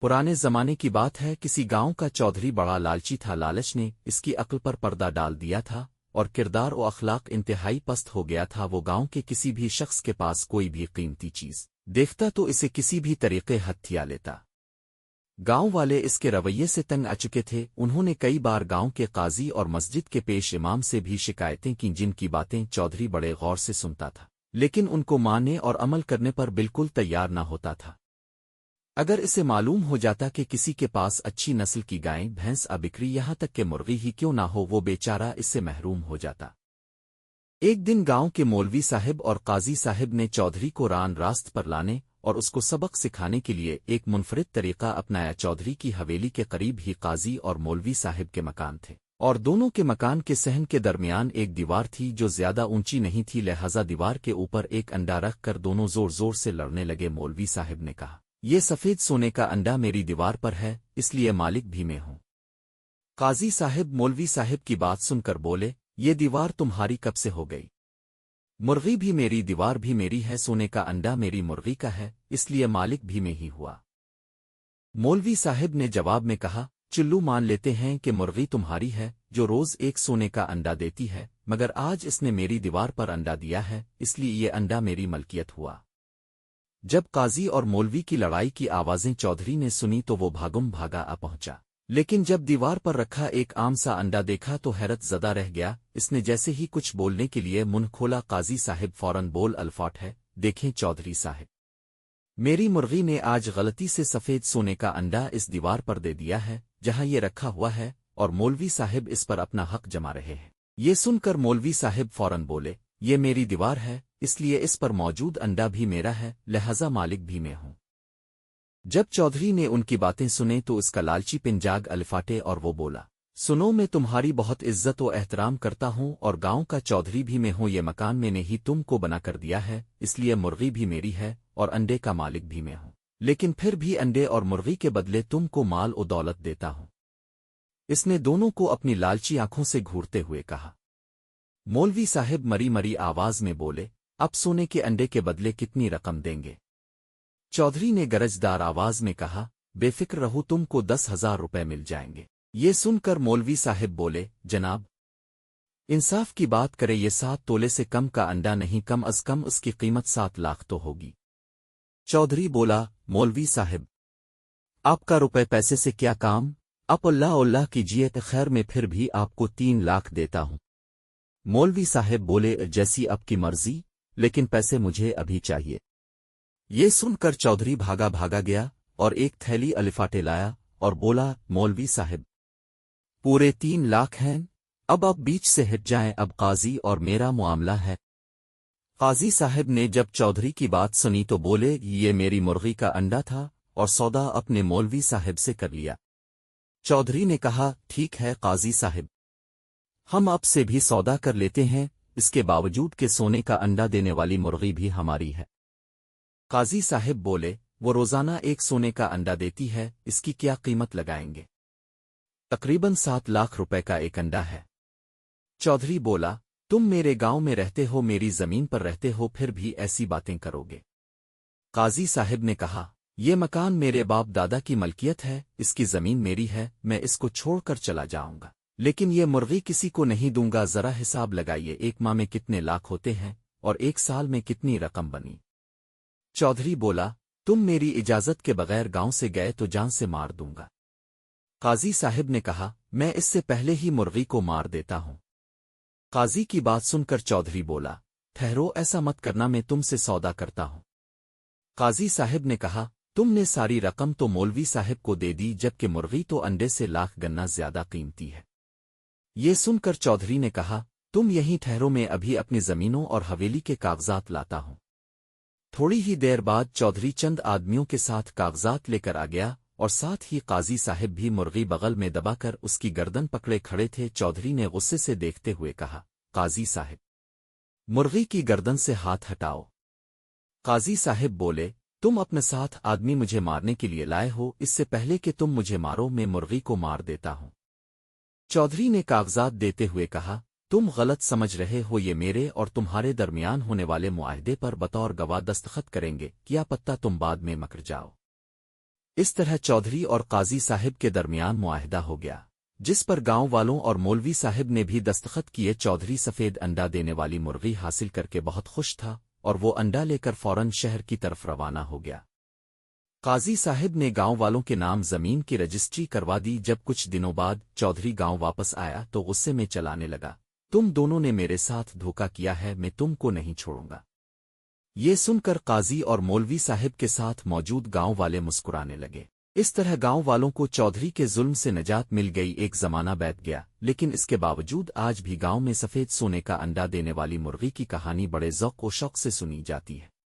पुराने जमाने की बात है, किसी गांव का चौधरी बड़ा लालची था। लालच ने इसकी अक्ल पर पर्दा डाल दिया था और किरदार और अखलाक इंतहाई पस्त हो गया था। वो गांव के किसी भी शख्स के पास कोई भी कीमती चीज देखता तो इसे किसी भी तरीके हथिया लेता। गांव वाले इसके रवैये से तंग आ चुके थे। उन्होंने कई बार गांव के काजी और मस्जिद के पेश इमाम से भी शिकायतें की, जिनकी बातें चौधरी बड़े गौर से सुनता था, लेकिन उनको मानने और अमल करने पर बिल्कुल तैयार न होता था। अगर इसे मालूम हो जाता कि किसी के पास अच्छी नस्ल की गायें भैंस बिक्री, यहाँ तक कि मुर्गी ही क्यों ना हो, वो बेचारा इससे महरूम हो जाता। एक दिन गांव के मौलवी साहिब और काजी साहिब ने चौधरी को रान रास्त पर लाने और उसको सबक सिखाने के लिए एक मुनफरिद तरीका अपनाया। चौधरी की हवेली के करीब ही काजी और मौलवी साहिब के मकान थे और दोनों के मकान के सहन के दरमियान एक दीवार थी जो ज्यादा ऊंची नहीं थी। लिहाजा दीवार के ऊपर एक अंडा रख कर दोनों जोर जोर से लड़ने लगे। मौलवी साहिब ने कहा, ये सफेद सोने का अंडा मेरी दीवार पर है, इसलिए मालिक भी मैं हूं। काजी साहिब मौलवी साहिब की बात सुनकर बोले, ये दीवार तुम्हारी कब से हो गई? मुर्गी भी मेरी, दीवार भी मेरी है, सोने का अंडा मेरी मुर्गी का है, इसलिए मालिक भी मैं ही हुआ। मौलवी साहिब ने जवाब में कहा, चिल्लू मान लेते हैं कि मुर्गी तुम्हारी है जो रोज एक सोने का अंडा देती है, मगर आज इसने मेरी दीवार पर अंडा दिया है, इसलिए ये अंडा मेरी मलकियत हुआ। जब काजी और मौलवी की लड़ाई की आवाजें चौधरी ने सुनी तो वो भागा आ पहुंचा, लेकिन जब दीवार पर रखा एक आम सा अंडा देखा तो हैरत ज़दा रह गया। इसने जैसे ही कुछ बोलने के लिए मुंह खोला, काजी साहिब फौरन बोल अल्फाट है, देखें चौधरी साहिब, मेरी मुर्गी ने आज गलती से सफेद सोने का अंडा इस दीवार पर दे दिया है जहां ये रखा हुआ है, और मौलवी साहिब इस पर अपना हक जमा रहे हैं। ये सुनकर मौलवी साहिब फौरन बोले, ये मेरी दीवार है, इसलिए इस पर मौजूद अंडा भी मेरा है, लिहाजा मालिक भी मैं हूं। जब चौधरी ने उनकी बातें सुने तो उसका लालची पिन जाग अल्फाटे और वो बोला, सुनो, मैं तुम्हारी बहुत इज्जत और एहतराम करता हूं और गांव का चौधरी भी मैं हूं। ये मकान मैंने ही तुमको बना कर दिया है, इसलिए मुर्गी भी मेरी है और अंडे का मालिक भी मैं हूं, लेकिन फिर भी अंडे और मुर्गी के बदले तुमको माल और दौलत देता हूं। इसने दोनों को अपनी लालची आंखों से घूरते हुए कहा। मौलवी साहिब मरी मरी आवाज में बोले, अब सोने के अंडे के बदले कितनी रकम देंगे? चौधरी ने गरजदार आवाज में कहा, बेफिक्र रहो, तुमको 10,000 रुपए मिल जाएंगे। ये सुनकर मौलवी साहिब बोले, जनाब इंसाफ की बात करे, ये 7 तोले से कम का अंडा नहीं, कम अज कम उसकी कीमत 7 लाख तो होगी। चौधरी बोला, मौलवी साहिब आपका रुपए पैसे से क्या काम, आप अल्लाह कीजिए, खैर मैं फिर भी आपको 3 लाख देता हूं। मौलवी साहिब बोले, जैसी आपकी मर्जी, लेकिन पैसे मुझे अभी चाहिए। ये सुनकर चौधरी भागा गया और एक थैली अलिफाटे लाया और बोला, मौलवी साहिब पूरे 3 लाख हैं, अब आप बीच से हट जाएं, अब काजी और मेरा मामला है। काजी साहिब ने जब चौधरी की बात सुनी तो बोले, ये मेरी मुर्गी का अंडा था और सौदा अपने मौलवी साहिब से कर लिया। चौधरी ने कहा, ठीक है काजी साहिब, हम आपसे भी सौदा कर लेते हैं, इसके बावजूद कि सोने का अंडा देने वाली मुर्गी भी हमारी है। काजी साहिब बोले, वो रोजाना एक सोने का अंडा देती है, इसकी क्या कीमत लगाएंगे? तकरीबन 7 लाख रुपए का एक अंडा है। चौधरी बोला, तुम मेरे गांव में रहते हो, मेरी जमीन पर रहते हो, फिर भी ऐसी बातें करोगे? काजी साहिब ने कहा, ये मकान मेरे बाप दादा की मलकियत है, इसकी जमीन मेरी है, मैं इसको छोड़कर चला जाऊंगा, लेकिन ये मुर्गी किसी को नहीं दूंगा। जरा हिसाब लगाइए, एक माह में कितने लाख होते हैं और एक साल में कितनी रकम बनी? चौधरी बोला, तुम मेरी इजाजत के बगैर गांव से गए तो जान से मार दूंगा। काजी साहिब ने कहा, मैं इससे पहले ही मुर्गी को मार देता हूं। काजी की बात सुनकर चौधरी बोला, ठहरो, ऐसा मत करना, मैं तुमसे सौदा करता हूं। काजी साहिब ने कहा, तुमने सारी रकम तो मौलवी साहिब को दे दी, जबकि मुर्गी तो अंडे से लाख गन्ना ज्यादा कीमती है। ये सुनकर चौधरी ने कहा, तुम यहीं ठहरो, मैं अभी अपनी जमीनों और हवेली के कागजात लाता हूं। थोड़ी ही देर बाद चौधरी चंद आदमियों के साथ कागजात लेकर आ गया और साथ ही काजी साहिब भी मुर्गी बगल में दबाकर उसकी गर्दन पकड़े खड़े थे। चौधरी ने गुस्से से देखते हुए कहा, काजी साहिब मुर्गी की गर्दन से हाथ हटाओ। काजी साहिब बोले, तुम अपने साथ आदमी मुझे मारने के लिए लाए हो, इससे पहले कि तुम मुझे मारो मैं मुर्गी को मार देता हूं। चौधरी ने कागजात देते हुए कहा, तुम गलत समझ रहे हो, ये मेरे और तुम्हारे दरमियान होने वाले मुआहदे पर बतौर गवाह दस्तखत करेंगे, क्या पत्ता तुम बाद में मकर जाओ। اس طرح چودھری اور قاضی صاحب کے درمیان معاہدہ ہو گیا، جس پر گاؤں والوں اور مولوی صاحب نے بھی دستخط کیے۔ چودھری سفید انڈا دینے والی مرغی حاصل کر کے بہت خوش تھا اور وہ انڈا لے کر فوراً شہر کی طرف روانہ ہو گیا۔ قاضی صاحب نے گاؤں والوں کے نام زمین کی رجسٹری کروا دی۔ جب کچھ دنوں بعد چودھری گاؤں واپس آیا تو غصے میں چلانے لگا، تم دونوں نے میرے ساتھ دھوکا کیا ہے، میں تم کو نہیں چھوڑوں گا۔ یہ سن کر قاضی اور مولوی صاحب کے ساتھ موجود گاؤں والے مسکرانے لگے۔ اس طرح گاؤں والوں کو چودھری کے ظلم سے نجات مل گئی۔ ایک زمانہ بیت گیا، لیکن اس کے باوجود آج بھی گاؤں میں سفید سونے کا انڈا دینے والی مرغی کی کہانی بڑے ذوق و شوق سے سنی جاتی ہے۔